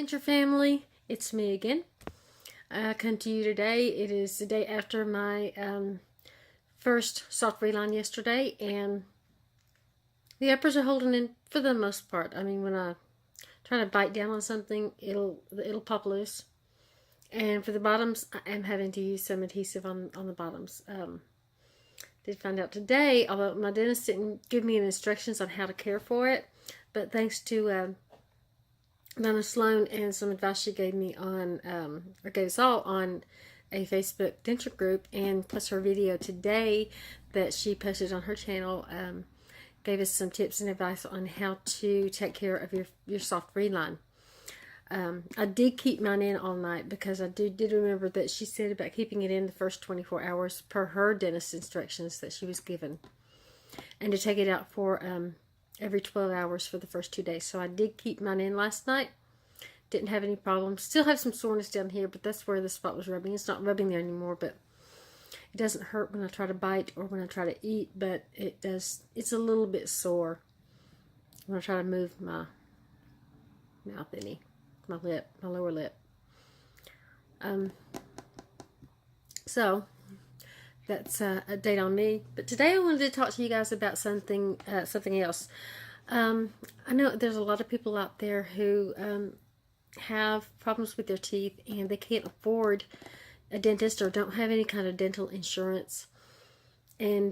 Denture family, it's me again. I come to you today. It is the day after my first soft reline yesterday, and the uppers are holding in for the most part. I mean, when I try to bite down on something, it'll pop loose. And for the bottoms, I am having to use some adhesive on the bottoms. Did find out today, although my dentist didn't give me any instructions on how to care for it, but thanks to Donna Sloan and some advice she gave me on, or gave us all on a Facebook denture group, and plus her video today that she posted on her channel, gave us some tips and advice on how to take care of your soft reline. I did keep mine in all night because I did remember that she said about keeping it in the first 24 hours per her dentist instructions that she was given, and to take it out for every 12 hours for the first 2 days. So I did keep mine in last night. Didn't have any problems. Still have some soreness down here, but that's where the spot was rubbing. It's not rubbing there anymore, but it doesn't hurt when I try to bite or when I try to eat, but it does. It's a little bit sore when I try to move my mouth my lip, my lower lip. So that's a update on me. But today I wanted to talk to you guys about something else. I know there's a lot of people out there who have problems with their teeth and they can't afford a dentist or don't have any kind of dental insurance, and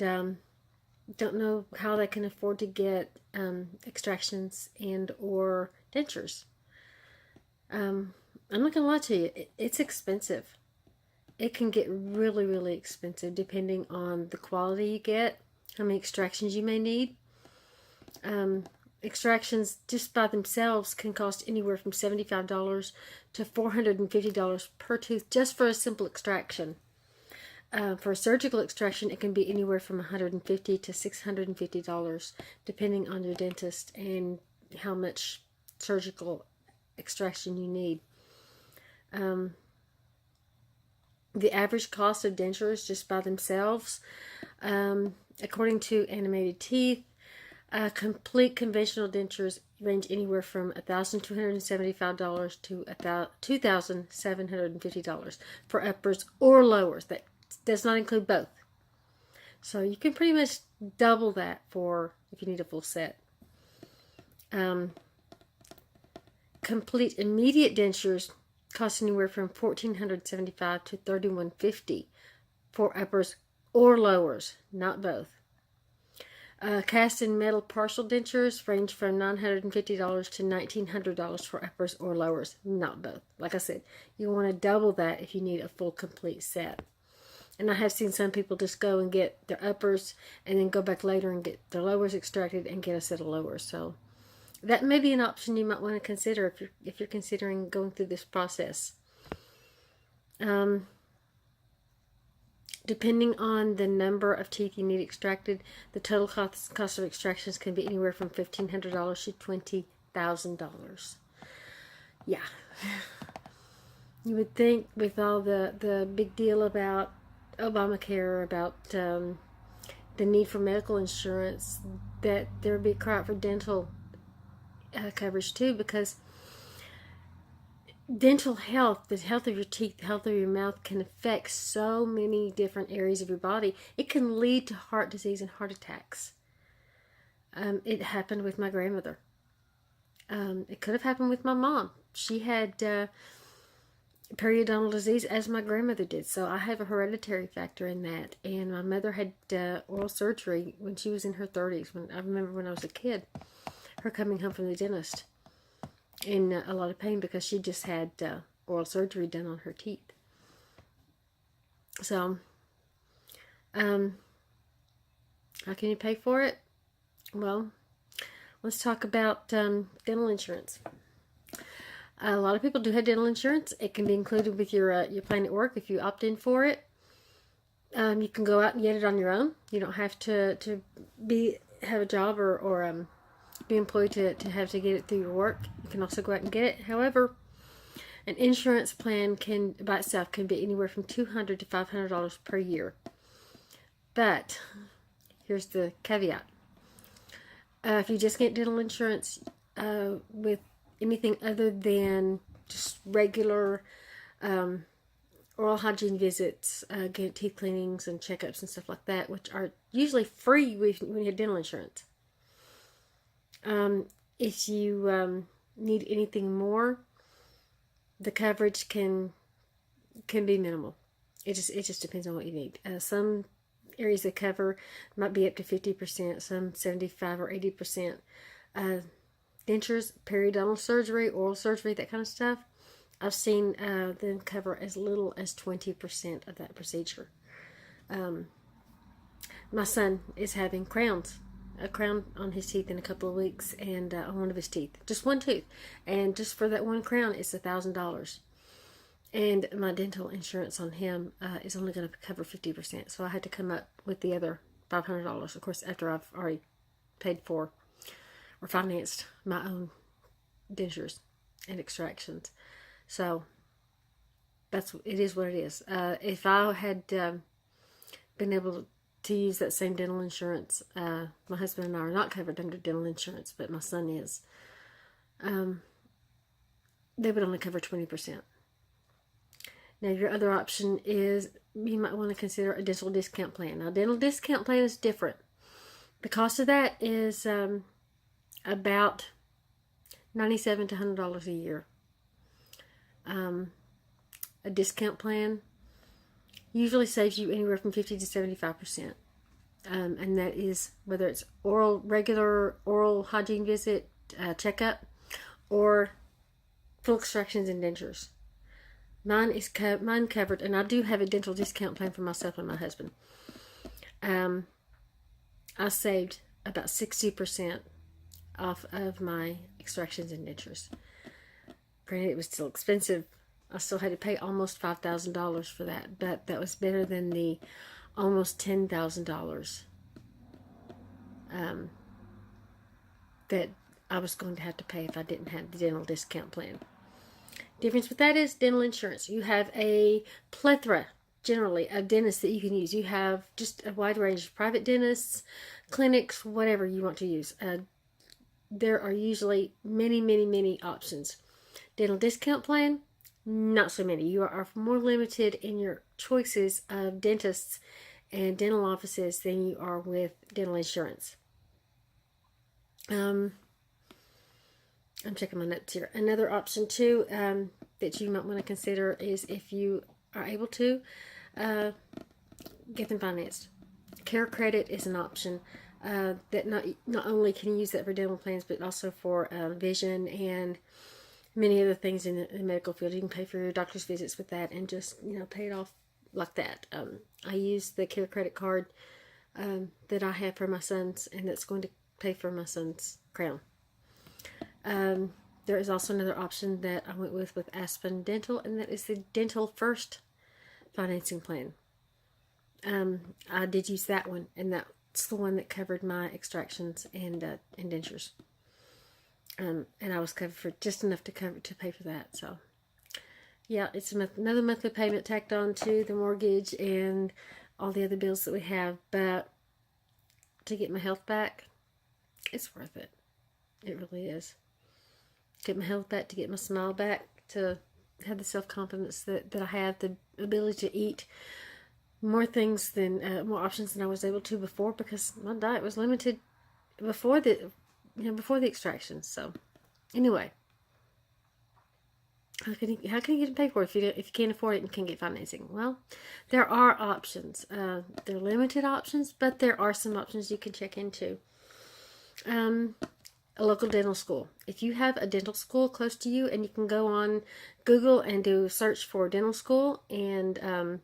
don't know how they can afford to get extractions and or dentures. I'm not gonna lie to you, it's expensive. It can get really, really expensive depending on the quality you get, how many extractions you may need. Extractions just by themselves can cost anywhere from $75 to $450 per tooth just for a simple extraction. For a surgical extraction, it can be anywhere from $150 to $650 depending on your dentist and how much surgical extraction you need. The average cost of dentures just by themselves, according to Animated Teeth, complete conventional dentures range anywhere from $1,275 to $2,750 for uppers or lowers. That does not include both. So you can pretty much double that for if you need a full set. Complete immediate dentures cost anywhere from $1,475 to $3,150 for uppers or lowers, not both. Cast and metal partial dentures range from $950 to $1,900 for uppers or lowers, not both. Like I said, you want to double that if you need a full complete set. And I have seen some people just go and get their uppers and then go back later and get their lowers extracted and get a set of lowers. So that may be an option you might want to consider if you're considering going through this process. Depending on the number of teeth you need extracted, the total cost of extractions can be anywhere from $1,500 to $20,000. Yeah. You would think with all the big deal about Obamacare, about the need for medical insurance, that there would be a cry out for dental coverage too, because dental health, the health of your teeth, the health of your mouth, can affect so many different areas of your body. It can lead to heart disease and heart attacks. It happened with my grandmother. It could have happened with my mom. She had periodontal disease as my grandmother did, so I have a hereditary factor in that. And my mother had oral surgery when she was in her 30s. I remember when I was a kid, her coming home from the dentist in a lot of pain because she just had oral surgery done on her teeth. So, how can you pay for it? Well, let's talk about dental insurance. A lot of people do have dental insurance. It can be included with your plan at work if you opt in for it. You can go out and get it on your own. You don't have to have a job or be employed to have to get it through your work. You can also go out and get it. However, an insurance plan by itself can be anywhere from $200 to $500 per year. But here's the caveat: if you just get dental insurance with anything other than just regular oral hygiene visits, get teeth cleanings and checkups and stuff like that, which are usually free when you have dental insurance. If you need anything more, the coverage can be minimal. It just depends on what you need. Some areas that cover might be up to 50%, some 75 or 80%. Dentures, periodontal surgery, oral surgery, that kind of stuff, I've seen them cover as little as 20% of that procedure. My son is having a crown on his teeth in a couple of weeks, and on one of his teeth, just one tooth, and just for that one crown, it's $1,000. And my dental insurance on him is only going to cover 50%, so I had to come up with the other $500, of course, after I've already paid for or financed my own dentures and extractions. So it is what it is. If I had been able to use that same dental insurance, my husband and I are not covered under dental insurance, but my son is. They would only cover 20%. Now, your other option is you might want to consider a dental discount plan. Now, dental discount plan is different. The cost of that is about $97 to $100 a year. A discount plan usually saves you anywhere from 50 to 75%. And that is whether it's regular oral hygiene visit, checkup, or full extractions and dentures. Mine covered, and I do have a dental discount plan for myself and my husband. I saved about 60% off of my extractions and dentures. Granted, it was still expensive. I still had to pay almost $5,000 for that, but that was better than the almost $10,000 that I was going to have to pay if I didn't have the dental discount plan. Difference with that is dental insurance. You have a plethora, generally, of dentists that you can use. You have just a wide range of private dentists, clinics, whatever you want to use. There are usually many, many, many options. Dental discount plan, not so many. You are more limited in your choices of dentists and dental offices than you are with dental insurance. I'm checking my notes here. Another option too that you might want to consider is if you are able to get them financed. Care credit is an option that not only can you use that for dental plans, but also for vision and many other things in the medical field. You can pay for your doctor's visits with that and just pay it off like that. I use the care credit card that I have for my sons, and that's going to pay for my son's crown. There is also another option that I went with Aspen Dental, and that is the Dental First financing plan. I did use that one, and that's the one that covered my extractions and dentures. And I was covered for just enough to pay for that. So, yeah, it's another monthly payment tacked on to the mortgage and all the other bills that we have. But to get my health back, it's worth it. It really is. Get my health back, to get my smile back, to have the self-confidence that I have, the ability to eat more things more options than I was able to before, because my diet was limited before the extractions. So, anyway, how can you get it paid for if you can't afford it and can't get financing? Well, there are options. They're limited options, but there are some options you can check into. A local dental school. If you have a dental school close to you, and you can go on Google and do a search for dental school and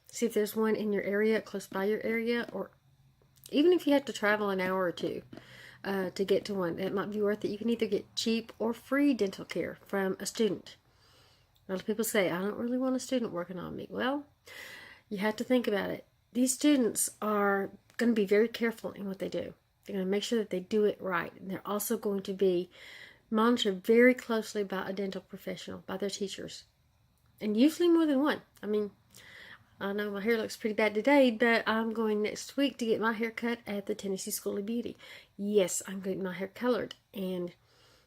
see if there's one in your area, close by your area, or even if you have to travel an hour or two to get to one, it might be worth it. You can either get cheap or free dental care from a student. A lot of people say, I don't really want a student working on me. Well, you have to think about it. These students are going to be very careful in what they do. They're going to make sure that they do it right. And they're also going to be monitored very closely by a dental professional, by their teachers. And usually more than one. I mean, I know my hair looks pretty bad today, but I'm going next week to get my hair cut at the Tennessee School of Beauty. Yes, I'm getting my hair colored. And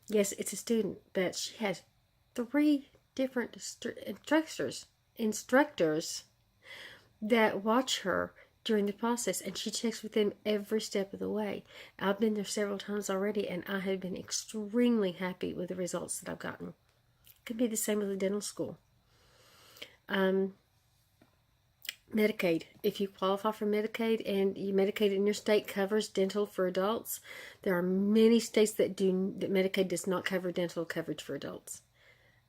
yes, it's a student, but she has 3 different instructors that watch her during the process, and she checks with them every step of the way. I've been there several times already, and I have been extremely happy with the results that I've gotten. It could be the same with the dental school. Medicaid. If you qualify for Medicaid and Medicaid in your state covers dental for adults, there are many states that Medicaid does not cover dental coverage for adults.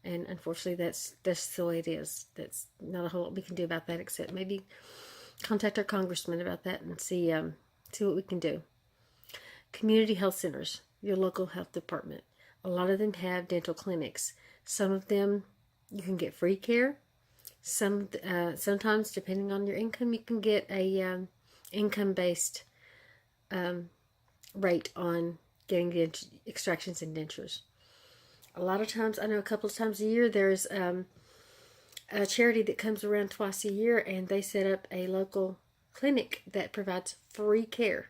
And unfortunately, that's the way it is. That's not a whole lot we can do about that, except maybe contact our congressman about that and see what we can do. Community health centers, your local health department. A lot of them have dental clinics. Some of them you can get free care. Sometimes, depending on your income, you can get a income-based rate on getting the extractions and dentures. A lot of times, I know a couple of times a year, there's a charity that comes around twice a year, and they set up a local clinic that provides free care.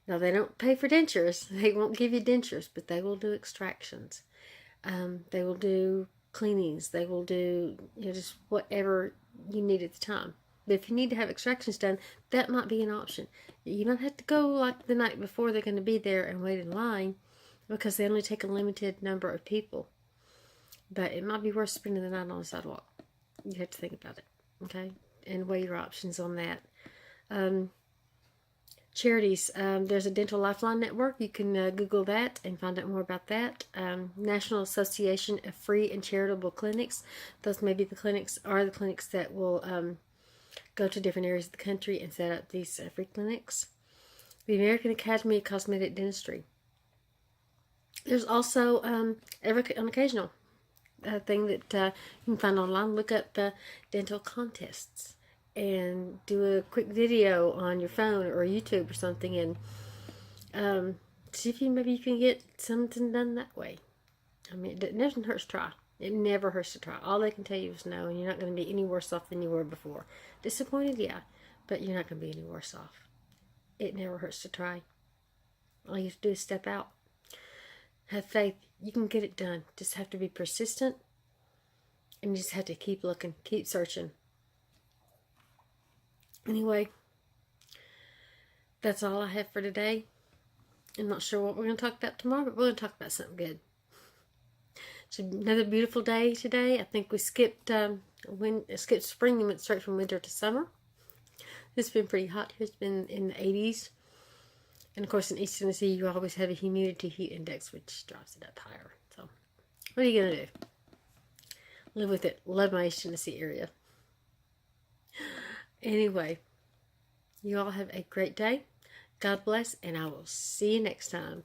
Now, they don't pay for dentures. They won't give you dentures, but they will do extractions. They will do cleanings. They will do just whatever you need at the time. But if you need to have extractions done, that might be an option. You don't have to go like the night before they're going to be there and wait in line, because they only take a limited number of people. But it might be worth spending the night on the sidewalk. You have to think about it, okay? And weigh your options on that. Charities. There's a Dental Lifeline Network. You can Google that and find out more about that. National Association of Free and Charitable Clinics. Those may be the clinics that will go to different areas of the country and set up these free clinics. The American Academy of Cosmetic Dentistry. There's also an occasional thing that you can find online. Look up dental contests and do a quick video on your phone or YouTube or something, and see if maybe you can get something done that way. I mean, it never hurts to try. It never hurts to try. All they can tell you is no, and you're not going to be any worse off than you were before. Disappointed, yeah, but you're not going to be any worse off. It never hurts to try. All you have to do is step out. Have faith. You can get it done. Just have to be persistent, and you just have to keep looking, keep searching. Anyway, that's all I have for today. I'm not sure what we're going to talk about tomorrow, but we're going to talk about something good. It's another beautiful day today. I think we skipped spring and went straight from winter to summer. It's been pretty hot here. It's been in the 80s. And of course, in East Tennessee, you always have a humidity heat index, which drives it up higher. So, what are you going to do? Live with it. Love my East Tennessee area. Anyway, you all have a great day. God bless, and I will see you next time.